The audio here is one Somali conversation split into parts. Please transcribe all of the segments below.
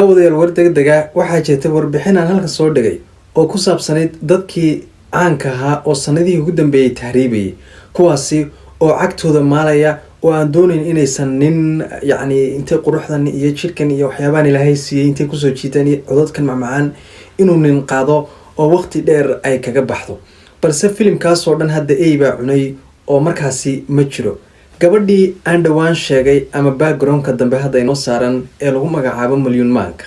awdayal war degdega waxaa jirtay warbixin aan halka soo dhigay oo ku saabsanayd dadkii caanka ahaa oo sanadihii ugu dambeeyay tahriibayay kuwaasi oo cagtooda maalaya oo aan doonayn inaysan nin intay quruxdan iyo jirkan iyo waxyaabahan ilaahay siiyay intay kusoo jiitaan codadkan macmacaan inuu nin qaado oo waqti dheer ay kaga baxdo balse filimkaas oo dhan hadda baa cunay oo markaasi ma jiro gabadhii aan dhawaan sheegay ama backgroundka dambe hadda inoo saaran ee lagu magacaabo Malyun Maanka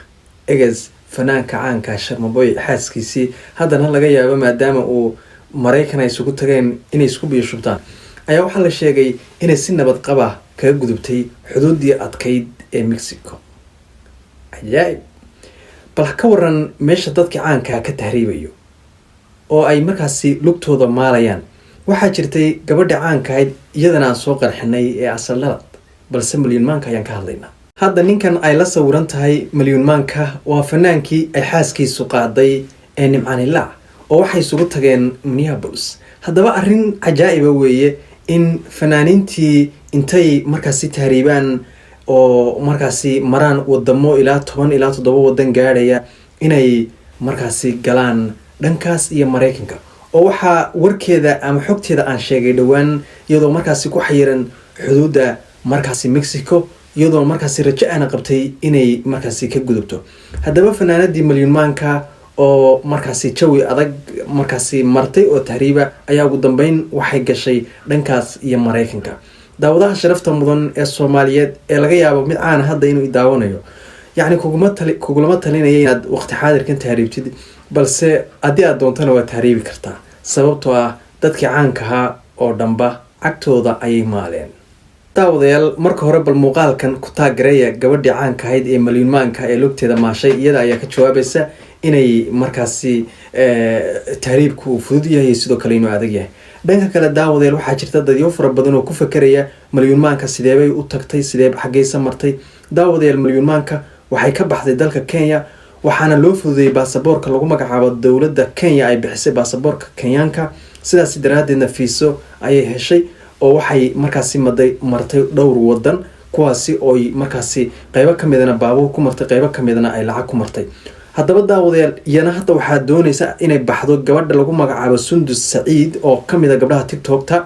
eges fanaanka caanka Sharmaboy xaaskiisii haddana laga yaabo maadaama uu Mareykan ay isugu tageen inay isku biyo shubtaan ayaa waxaa la sheegay inay si nabad qaba kaga gudubtay xuduudii adkayd ee Mexico ajaayib bal ka waran meesha dadka caanka ka tahriibayo oo ay markaasi lugtooda maalayaan waxaa jirtay gabadha caanka ahayd iyadana aan soo qarxinay ee asalada balse Malyun Maanka ayaan ka hadlaynaa hadda ninkan ay la sawiran tahay Malyun Maanka waa fanaankii ay xaaskiisu qaaday ee Nimcanilaa oo waxay isugu tageen Minneapolis haddaba arrin cajaa'ib weeye in fanaaniintii intay markaasi tahriibaan oo markaasi maraan wadamo ilaa 10 ilaa 7 wadan gaaraya inay markaasi galaan dhankaas iyo Mareykanka oo waxa warkeeda ama xogteeda aan sheegay dhawaan iyadoo markaasi ku xayiran xuduuda markaasi Mexico iyadoo markaasi rajo aan qabtay inay markaasi ka gudubto haddaba fanaanadii Malyun Maanka oo markaasi jawi adag markaasi martay oo tahriiba ayaa ugu dambeyn waxay gashay dhankaas iyo Mareykanka daawadaha sharafta mudan ee Soomaaliyeed ee laga yaabo mid caan hadda inuu daawanayo kuguma talinaya inaad waqti xaadirkan tahriibtid balse haddii aad doontana waa tahriibi kartaa sababtoo ah dadkii caanka ahaa oo dhanba cagtooda ayay maaleen daawadayaal marka hore bal muuqaalkan ku taageeraya gabadhii caanka ahayd ee Malyun Maanka ee lugteeda maashay iyada ayaa ka jawaabaysa inay markaasi tahriibku uu fudud yahay sidoo kale inuu adag yahay dhanka kale daawadayaal waxaa jirta dadyo fara badan oo ku fakaraya Malyun Maanka sidee bay u tagtay sidee xageysa martay daawadayaal Malyun Maanka waxay ka baxday dalka Kenya waxaana loo fududeeyay baasaboorka lagu magacaabo dawladda Kenya ay bixisay baasaboorka Kenyaanka sidaas daraadeedna fiiso ayay heshay oo waxay markaasi martay dhowr wadan kuwaasi oo markaasi qaybo kamidna baabo ku martay qaybo kamidna ay lacag ku martay haddaba daawadayaal iyana hadda waxaa doonaysa inay baxdo gabadha lagu magacaabo Sundus Saciid oo kamid ah gabdhaha TikTokta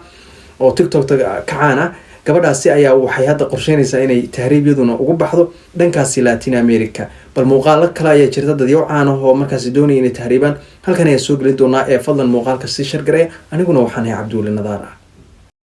ka caan ah gabadhaasi ayaa waxay hadda qorsheynaysaa inay tahriibyaduna ugu baxdo dhankaasi Latin America bal muuqaalo kale ayaa jirta dadyo caan ah oo markaasi doonaya inay tahriibaan halkan ayaa soo gelin doonaa ee fadlan muuqaalka si share gareeya aniguna waxaan ahay Cabdulle Nadaara